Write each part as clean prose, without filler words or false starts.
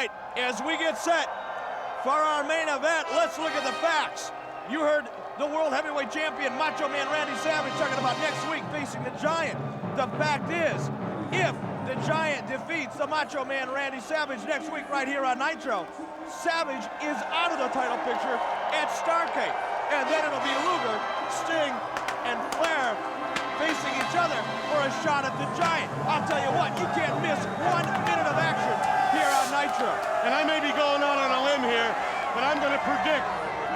right, as we get set for our main event, let's look at the facts. You heard the World Heavyweight Champion, Macho Man Randy Savage, talking about next week facing the Giant. The fact is, if the Giant defeats the Macho Man Randy Savage next week right here on Nitro, Savage is out of the title picture at Starrcade. And then it'll be Luger, Sting, and Flair facing each other for a shot at the Giant. I'll tell you what, you can't miss 1 minute of action here on Nitro. And I may be going out on a limb here, but I'm going to predict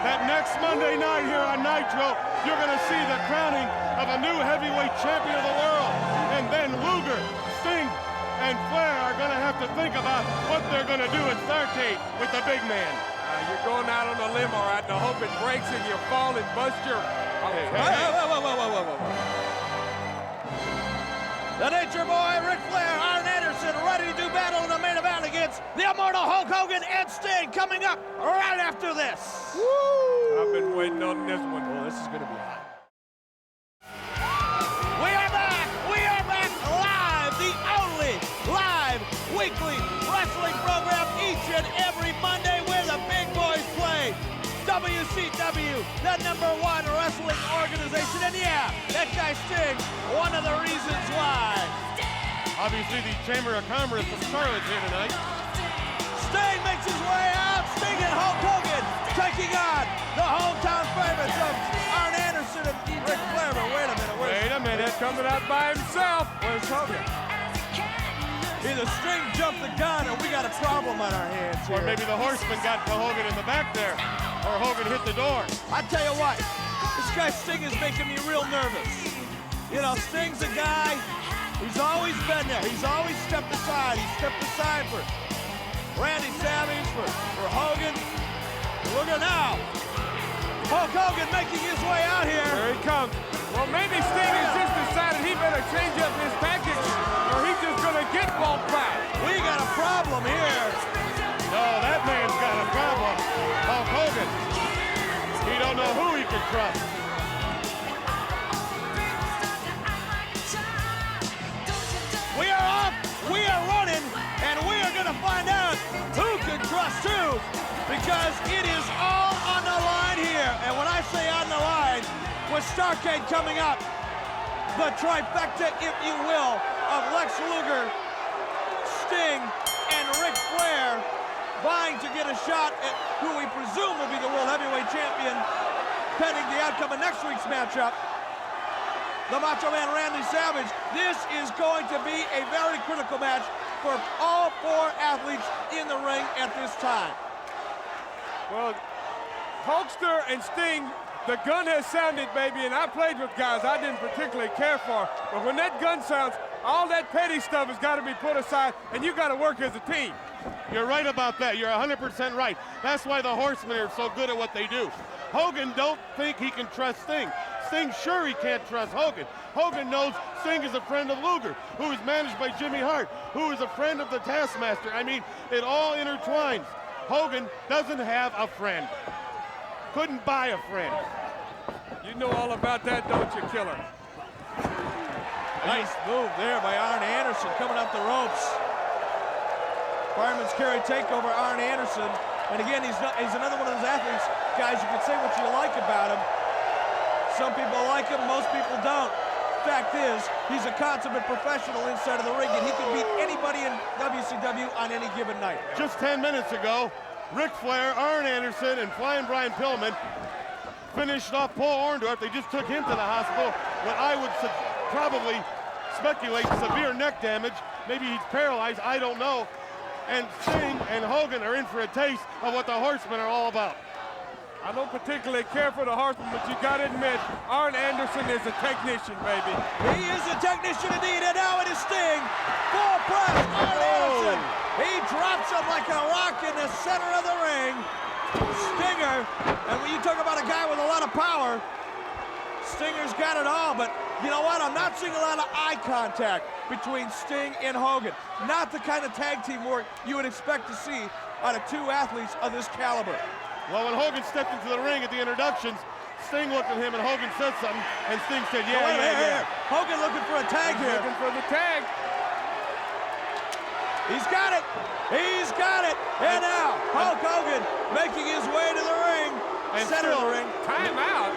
that next Monday night here on Nitro, you're going to see the crowning of a new heavyweight champion of the world. And then Luger, Sting, and Flair are going to have to think about what they're going to do at Starrcade with the big man. You're going out on a limb, all right, and I hope it breaks and you fall and bust your... Hey. Whoa. The Nature Boy, Ric Flair, Arn Anderson, ready to do battle in the main event against the immortal Hulk Hogan and Sting, coming up right after this. Woo! I've been waiting on this one. Well, this is going to be hot. We are back live, the only live weekly wrestling program each and every Monday where the big boys play. WCW, the #1 wrestling organization, and yeah, that guy Sting, one of the reasons why. Obviously, the Chamber of Commerce from Charlotte's here tonight. Sting makes his way out. Sting and Hulk Hogan taking on the hometown favorites of Arn Anderson and Ric Flair. But wait a minute, Coming out by himself. Where's Hogan? Either Sting jumped the gun or we got a problem on our hands here. Or maybe the Horsemen got to Hogan in the back there. Or Hogan hit the door. I tell you what, this guy Sting is making me real nervous. You know, Sting's a guy, he's always been there. He's always stepped aside. He stepped aside for Randy Savage, for Hogan. Look at now. Hulk Hogan making his way out here. Here he comes. Well, maybe Sting has just decided he better change up his tactics or he's just going to get bumped back. We got a problem here. No, that man's got a problem. Hulk Hogan. He don't know who he can trust. We are off, we are running, and we are going to find out who can trust who, because it is all on the line here. And when I say on the line, with Starrcade coming up, the trifecta, if you will, of Lex Luger, Sting, and Ric Flair vying to get a shot at who we presume will be the World Heavyweight Champion, pending the outcome of next week's matchup, the Macho Man Randy Savage. This is going to be a very critical match for all 4 athletes in the ring at this time. Well, Hulkster and Sting, the gun has sounded, baby, and I played with guys I didn't particularly care for, but when that gun sounds, all that petty stuff has got to be put aside, and you got to work as a team. You're right about that. You're 100% right. That's why the Horsemen are so good at what they do. Hogan don't think he can trust Sting. Sting sure he can't trust Hogan. Hogan knows Sting is a friend of Luger, who is managed by Jimmy Hart, who is a friend of the Taskmaster. I mean, it all intertwines. Hogan doesn't have a friend. Couldn't buy a friend. You know all about that, don't you, Killer? Nice move there by Arn Anderson coming up the ropes. Fireman's carry takeover, Arn Anderson. And again, he's another one of those athletes, guys, you can say what you like about him. Some people like him, most people don't. Fact is, he's a consummate professional inside of the ring, and he can beat anybody in WCW on any given night. Just 10 minutes ago, Ric Flair, Arn Anderson, and Flying Brian Pillman finished off Paul Orndorff. They just took him to the hospital. What I would probably speculate, severe neck damage. Maybe he's paralyzed, I don't know. And Sting and Hogan are in for a taste of what the Horsemen are all about. I don't particularly care for the Horsemen, but you got to admit, Arn Anderson is a technician, baby. He is a technician indeed, and now it is Sting. Full press, Arn Anderson. He drops him like a rock in the center of the ring. Stinger, and when you talk about a guy with a lot of power, Stinger's got it all, but you know what? I'm not seeing a lot of eye contact between Sting and Hogan. Not the kind of tag team work you would expect to see out of 2 athletes of this caliber. Well, when Hogan stepped into the ring at the introductions, Sting looked at him and Hogan said something, and Sting said, yeah. Hogan looking for a tag here. Looking for the tag. He's got it. He's got it. And now Hulk Hogan making his way to the ring. And center of the ring. Timeout.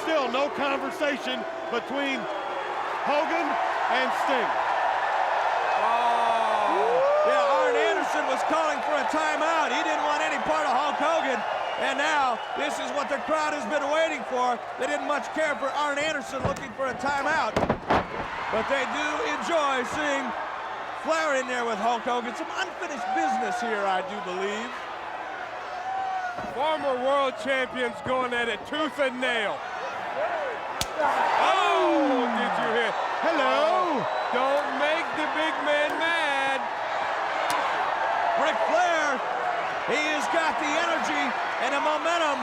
Still no conversation between Hogan and Sting. Yeah, Arn Anderson was calling for a timeout. He didn't want any part of Hulk Hogan. And now, this is what the crowd has been waiting for. They didn't much care for Arn Anderson looking for a timeout. But they do enjoy seeing Flair in there with Hulk Hogan. Some unfinished business here, I do believe. Former world champions going at it tooth and nail. Oh, did you hear? Hello. Don't make the big man mad. Ric Flair, he has got the energy and the momentum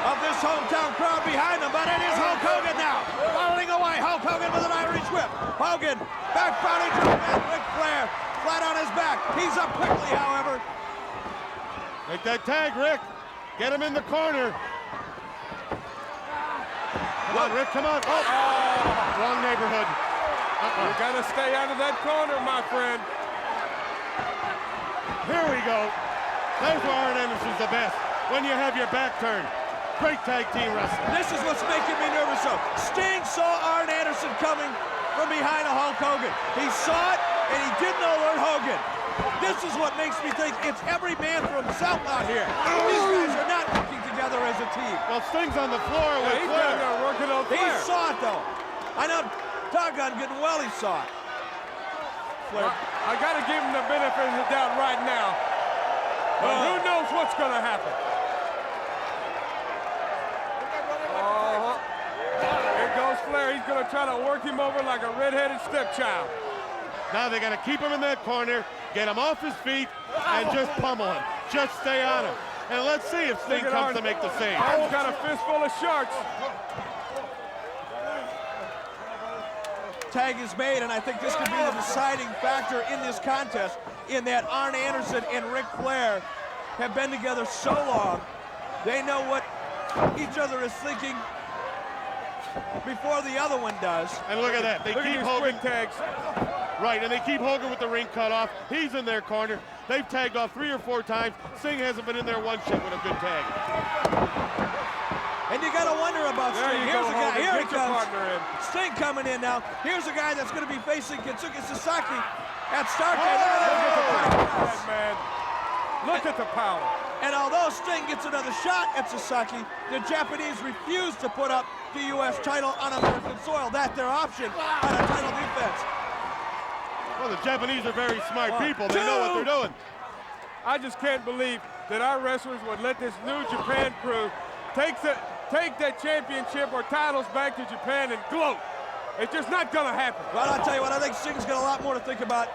of this hometown crowd behind him, but it is Hulk Hogan now, following away. Hulk Hogan with an Irish whip. Hogan back body drop, and Ric Flair flat on his back. He's up quickly, however. Make that tag, Rick. Get him in the corner. Come on, Rick, come on. Oh, wrong neighborhood. You gotta stay out of that corner, my friend. Here we go. That's where Arn Anderson's the best. When you have your back turned. Great tag team wrestling. This is what's making me nervous, though. Sting saw Arn Anderson coming from behind a Hulk Hogan. He saw it, and he didn't alert Hogan. This is what makes me think it's every man for himself out here. These guys are not working together as a team. Well, Sting's on the floor with He's Flair. down there working on He Flair. saw it, though. I know, doggone good and well he saw it. Flair. I gotta give him the benefit of the doubt right now. But who knows what's gonna happen? Here goes Flair. He's gonna try to work him over like a red-headed stepchild. Now they gotta keep him in that corner, get him off his feet, and just pummel him. Just stay on him. And let's see if Sting comes to make the save. Arn's got a fistful of sharks. Tag is made, and I think this could be the deciding factor in this contest, in that Arn Anderson and Ric Flair have been together so long. They know what each other is thinking before the other one does. And look at that. They Look keep at these Hogan. quick tags. Right, and they keep Hogan with the ring cut off. He's in their corner. They've tagged off 3 or 4 times. Sting hasn't been in there one shot with a good tag. And you gotta wonder about There Sting. you Here's go, a guy, Hogan. here he Get your comes. partner in. Sting coming in now. Here's a guy that's gonna be facing Kitsuki Sasaki at Starcade. Look at the Look at power, that. man. Look at the power. And although Sting gets another shot at Sasaki, the Japanese refuse to put up the U.S. title on American soil. That's their option on a title defense. Well, the Japanese are very smart people. They know what they're doing. I just can't believe that our wrestlers would let this New Japan crew take that championship or titles back to Japan and gloat. It's just not gonna happen. Well, I'll tell you what, I think Sting's got a lot more to think about.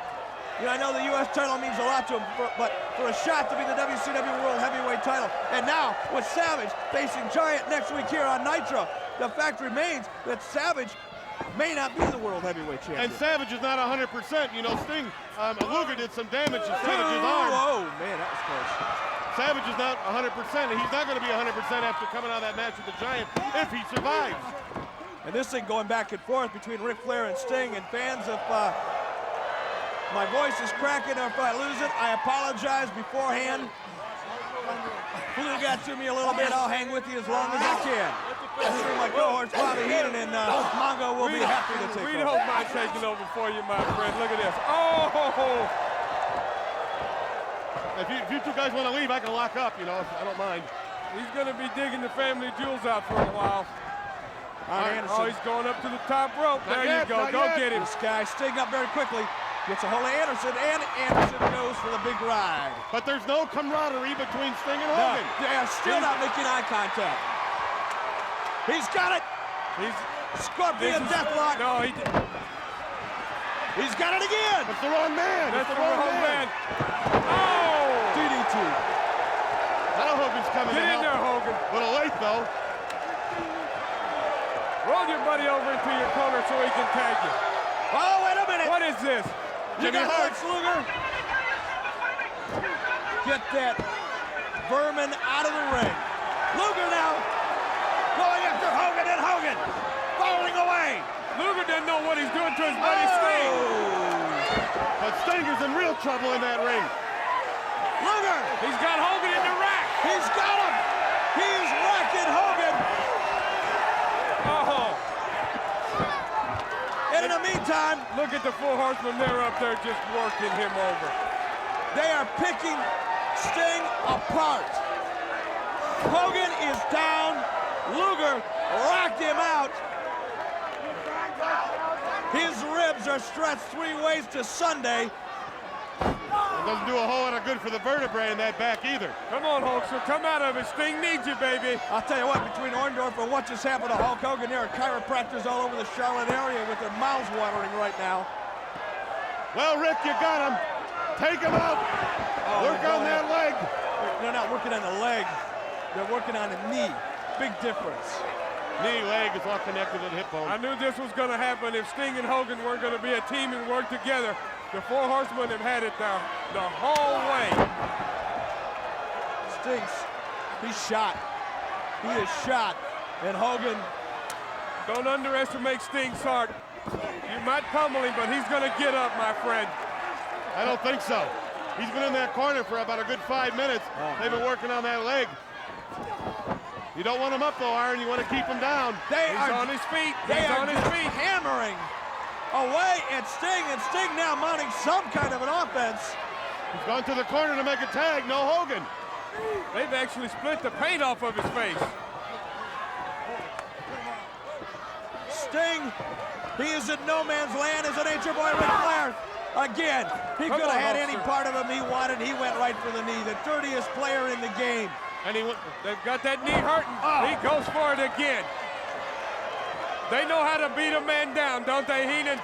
You know, I know the U.S. title means a lot to him, but for a shot to be the WCW World Heavyweight title, and now with Savage facing Giant next week here on Nitro, the fact remains that Savage may not be the World Heavyweight Champion. And Savage is not 100%. You know, Sting, Luger did some damage to Savage's arm. Oh, man, that was close. Savage is not 100%, and he's not going to be 100% after coming out of that match with the Giant if he survives. And this thing going back and forth between Ric Flair and Sting, and fans, if my voice is cracking or if I lose it, I apologize beforehand. Flu got to me a little bit. I'll hang with you as long as I can. I'm sure my cohorts, Bobby Heenan and Mongo, will be happy to take We over. don't mind taking over for you, my friend. Look at this. Oh! If you two guys want to leave, I can lock up, you know, I don't mind. He's going to be digging the family jewels out for a while. Oh, he's going up to the top rope. There you go. Go get him. This guy Sting up very quickly. Gets a hold of Anderson, and Anderson goes for the big ride. But there's no camaraderie between Sting and No, Hogan. they're still not making eye contact. He's got it. He's Scorpion Deathlock. No, he did. He's got it again. That's the wrong man. That's the wrong man. Oh! DDT. Now Hogan's coming Get to in help. there, Hogan. A little late, though. Roll your buddy over into your corner so he can tag you. Oh, wait a minute. What is this? You got Lex Luger. Get that vermin out of the ring. Luger now going after Hogan, and Hogan falling away. Luger didn't know what he's doing to his buddy Sting. But Sting is in real trouble in that ring. Luger! He's got Hogan in the rack. He's got him! He's racking Hogan! Oh, And in the meantime, look at the four horsemen. They're up there just working him over. they are picking Sting apart. Hogan is down. Luger rocked him out. His ribs are stretched 3 ways to Sunday. It doesn't do a whole lot of good for the vertebrae in that back either. Come on, Hulkster, come out of it. Sting needs you, baby. I'll tell you what, between Orndorff and what just happened to Hulk Hogan, there are chiropractors all over the Charlotte area with their mouths watering right now. Well, Rick, you got him. Take him out. Work on that leg. They're not working on the leg. They're working on the knee. Big difference. Knee, leg is all connected to the hip bone. I knew this was going to happen. If Sting and Hogan weren't going to be a team and work together, the four horsemen have had it the whole way. Stinks. He's shot. He is shot. And Hogan. Don't underestimate Sting's heart. You might pummel him, but he's going to get up, my friend. I don't think so. He's been in that corner for about a good 5 minutes. They've been working on that leg. You don't want him up, though, Iron. You want to keep him down. He's on his feet. They He's are on his feet. hammering away at Sting, and Sting now mounting some kind of an offense. He's gone to the corner to make a tag. No Hogan. They've actually split the paint off of his face. Sting, he is in no man's land as a Nature Boy Ric Flair. Again, he could have had any part of him he wanted. He went right for the knee. The dirtiest player in the game. And they've got that knee hurting. He goes for it again. They know how to beat a man down, don't they, Heenan?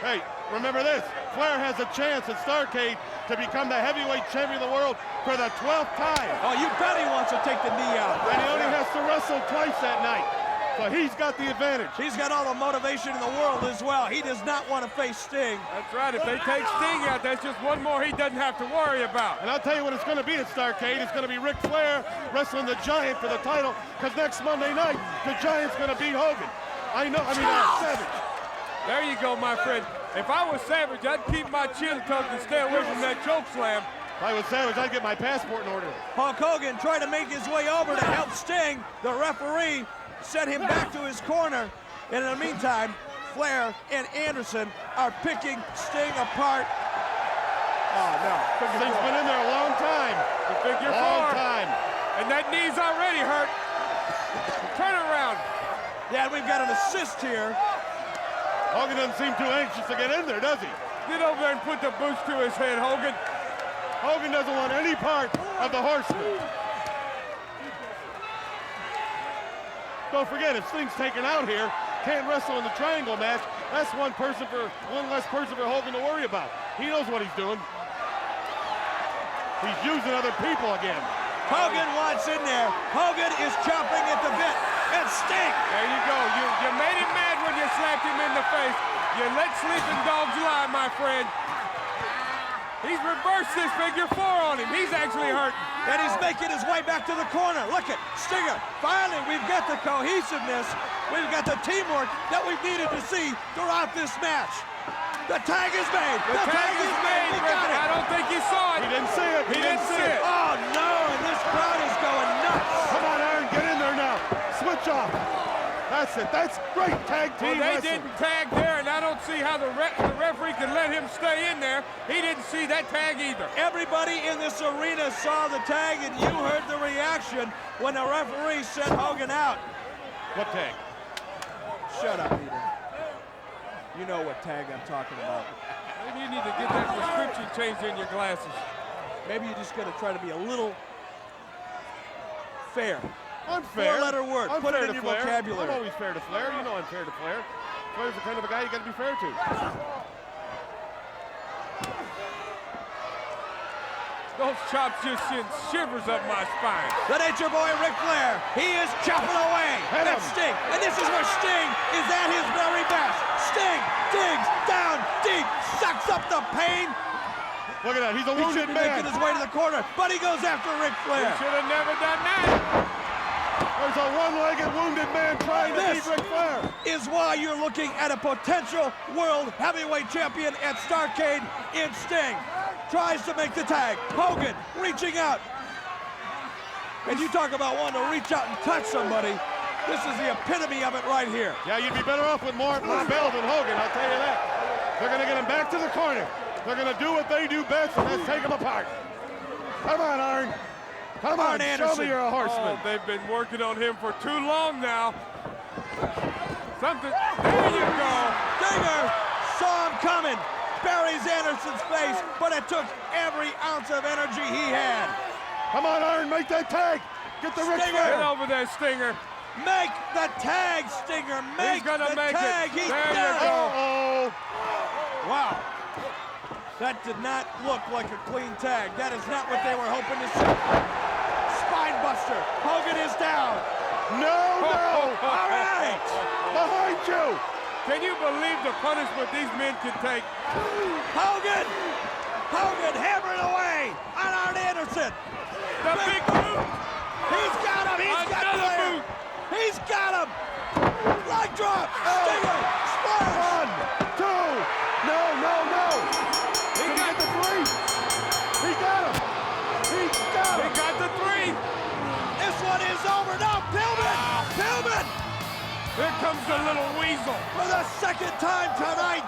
Hey, remember this. Flair has a chance at Starrcade to become the heavyweight champion of the world for the 12th time. Oh, you bet he wants to take the knee out. And he only has to wrestle twice that night. So he's got the advantage. He's got all the motivation in the world as well. He does not want to face Sting. That's right. If they take Sting out, that's just one more he doesn't have to worry about. And I'll tell you what it's going to be at Starrcade. It's going to be Ric Flair wrestling the Giant for the title, because next Monday night, the Giant's going to beat Hogan. Savage. There you go, my friend. If I was Savage, I'd keep my chin tucked and stay away from that choke slam. If I was Savage, I'd get my passport in order. Hulk Hogan tried to make his way over to help Sting. The referee sent him back to his corner. And in the meantime, Flair and Anderson are picking Sting apart. Oh, no. Sting's been in there a long time. The figure Long four. time. And that knee's already hurt. Turn around. Yeah, we've got an assist here. Hogan doesn't seem too anxious to get in there, does he? Get over there and put the boots to his head, Hogan. Hogan doesn't want any part of the Horsemen. Don't forget, if Sting's taken out here, can't wrestle in the triangle match, that's one less person for Hogan to worry about. He knows what he's doing. He's using other people again. Hogan wants in there. Hogan is chomping at the bit. And Sting. There you go. You made him mad when you slapped him in the face. You let sleeping dogs lie, my friend. He's reversed this figure four on him. He's actually hurting. And he's making his way back to the corner. Look at Stinger. Finally, we've got the cohesiveness. We've got the teamwork that we've needed to see throughout this match. The tag is made. The tag is made, Griffin. I don't think you saw it. He didn't see it. He didn't see it. Oh, no, and this crowd is going nuts. Come on, Aaron, get in there now. Switch off. That's it. That's great tag team Well, they wrestling. didn't tag there, and I don't see how the referee could let him stay in there. He didn't see that tag either. Everybody in this arena saw the tag, and you heard the reaction when the referee sent Hogan out. What tag? Shut up, Peter. You know what tag I'm talking about. Maybe you need to get that prescription changed in your glasses. Maybe you just got to try to be a little fair. Unfair. Four-letter word. I'm Put fair it in to your Flair. vocabulary. I'm always fair to Flair. You know I'm fair to Flair. Flair's the kind of a guy you got to be fair to. Those chops just send shivers up my spine. The Nature Boy Ric Flair. He is chopping away Hit at him. Sting. And this is where Sting is at his very best. Sting digs down deep, sucks up the pain. Look at that. He's a He should wounded be man. making his way to the corner, but he goes after Ric He Flair. should have never done that. There's a one-legged wounded man trying to beat Ric Flair. Is why you're looking at a potential world heavyweight champion at Starrcade in Sting. Tries to make the tag. Hogan reaching out. And you talk about wanting to reach out and touch somebody. This is the epitome of it right here. Yeah, you'd be better off with more Bell than Hogan, I'll tell you that. They're going to get him back to the corner. They're going to do what they do best, and that's take him apart. Come on, Arn. Come on, show me you're a horseman. Oh, they've been working on him for too long now. Something, there you go. Stinger saw him coming. Buries Anderson's face, but it took every ounce of energy he had. Come on, Arn, make that tag. Get the Ric Flair. Get over there, Stinger. Make the tag, Stinger. Make the tag. He's there done. you go. Uh-oh. Wow. That did not look like a clean tag. That is not what they were hoping to see. Spine buster. Hogan is down. No. All right. Behind you. Can you believe the punishment these men can take? Hogan hammering away on Arn Anderson. The big boot. He's got him. He's got Another Flair. boot. He's got him. Leg drop. Stinger. Splash. 1, 2. No. He got the 3. He got him. He got the 3. This one is over. No, Pillman. Here comes the little weasel. For the second time tonight.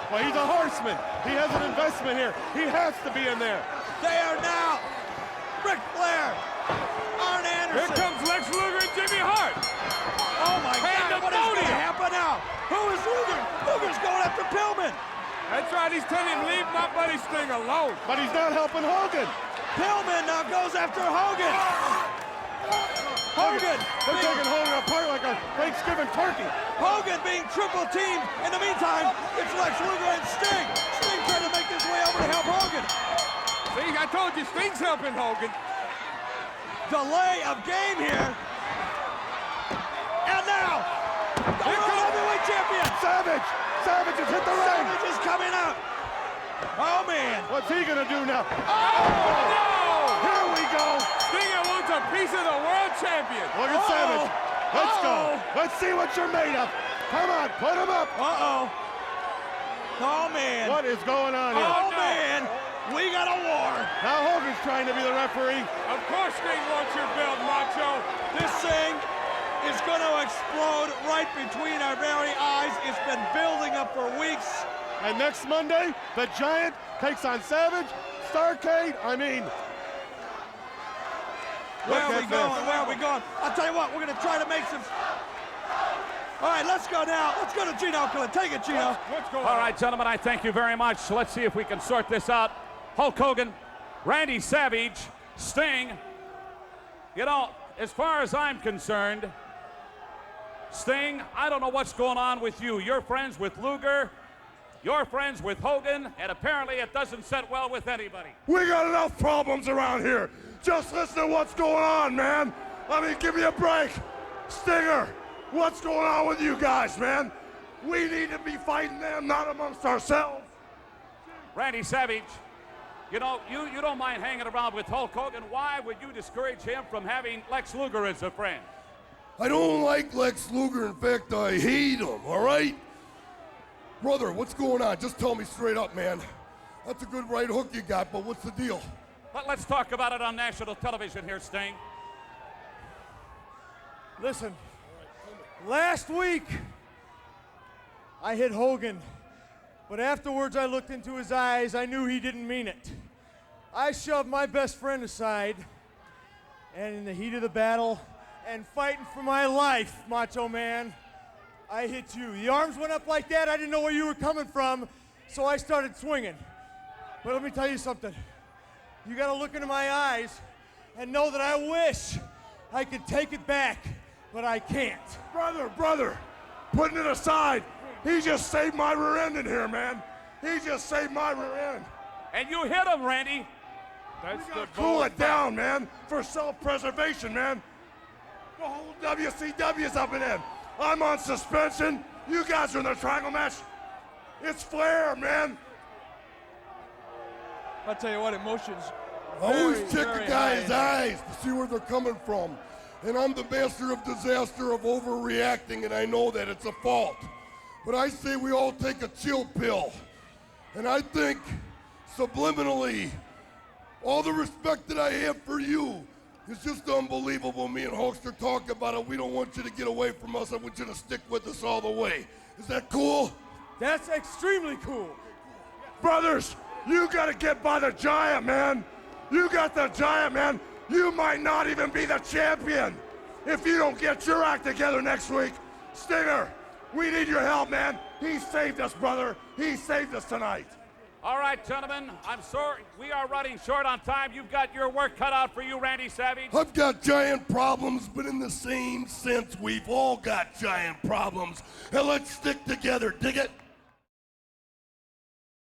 Well, he's a horseman. He has an investment here. He has to be in there. They are now Ric Flair, Arn Anderson. Here comes Lex Luger and Jimmy Hart. Oh my God, what is going to happen now? Who is Luger? Luger's going after Pillman. That's right, he's telling him, leave my buddy Sting alone. But he's not helping Hogan. Pillman now goes after Hogan. They're taking Hogan apart like a Thanksgiving turkey. Hogan being triple teamed. In the meantime, it's Lex Luger and Sting. Sting trying to make his way over to help Hogan. See, I told you, Sting's helping Hogan. Delay of game here. And now, the World Heavyweight Champion. Savage has hit the ring. Savage is coming out. Oh, man. What's he going to do now? Oh, no! Here we go. Stinger wants a piece of the world champion. Look at Savage. Let's go. Let's see what you're made of. Come on, put him up. Oh, man. What is going on here? Oh, man. We got a war. Now Hogan's trying to be the referee. Of course Sting wants your belt, Macho. This thing is going to explode right between our very eyes. It's been building up for weeks. And next Monday, the Giant takes on Savage. Starrcade, Where are we going? I'll tell you what, we're going to try to make some... All right, let's go now. Let's go to Gino. Take it, Gino. What's going on? All right, gentlemen, I thank you very much. Let's see if we can sort this out. Hulk Hogan, Randy Savage, Sting. You know, as far as I'm concerned, Sting, I don't know what's going on with you. You're friends with Luger, you're friends with Hogan, and apparently it doesn't set well with anybody. We got enough problems around here. Just listen to what's going on, man. Give me a break. Stinger, what's going on with you guys, man? We need to be fighting them, not amongst ourselves. Randy Savage, you know, you don't mind hanging around with Hulk Hogan. Why would you discourage him from having Lex Luger as a friend? I don't like Lex Luger. In fact, I hate him, all right? Brother, what's going on? Just tell me straight up, man. That's a good right hook you got, but what's the deal? But let's talk about it on national television here, Sting. Listen, last week I hit Hogan, but afterwards I looked into his eyes. I knew he didn't mean it. I shoved my best friend aside, and in the heat of the battle and fighting for my life, Macho Man, I hit you. The arms went up like that. I didn't know where you were coming from, so I started swinging. But let me tell you something. You got to look into my eyes and know that I wish I could take it back, but I can't. Brother, putting it aside, he just saved my rear end in here, man. He just saved my rear end. And you hit him, Randy. That's the Cool it down, man, for self-preservation, man. The whole WCW is up and in. I'm on suspension. You guys are in the triangle match. It's Flair, man. I'll tell you what, emotions. Always check very the guy's high. eyes to see where they're coming from. and I'm the master of disaster of overreacting, and I know that it's a fault. But I say we all take a chill pill. And I think, subliminally, all the respect that I have for you is just unbelievable. Me and Hulkster talk about it. We don't want you to get away from us. I want you to stick with us all the way. Is that cool? That's extremely cool. Brothers, you gotta get by the giant, man. You got the giant, man. You might not even be the champion if you don't get your act together next week. Stinger, we need your help, man. He saved us, brother. He saved us tonight. All right, gentlemen, I'm sorry. We are running short on time. You've got your work cut out for you, Randy Savage. I've got giant problems, but in the same sense, we've all got giant problems. And let's stick together, dig it?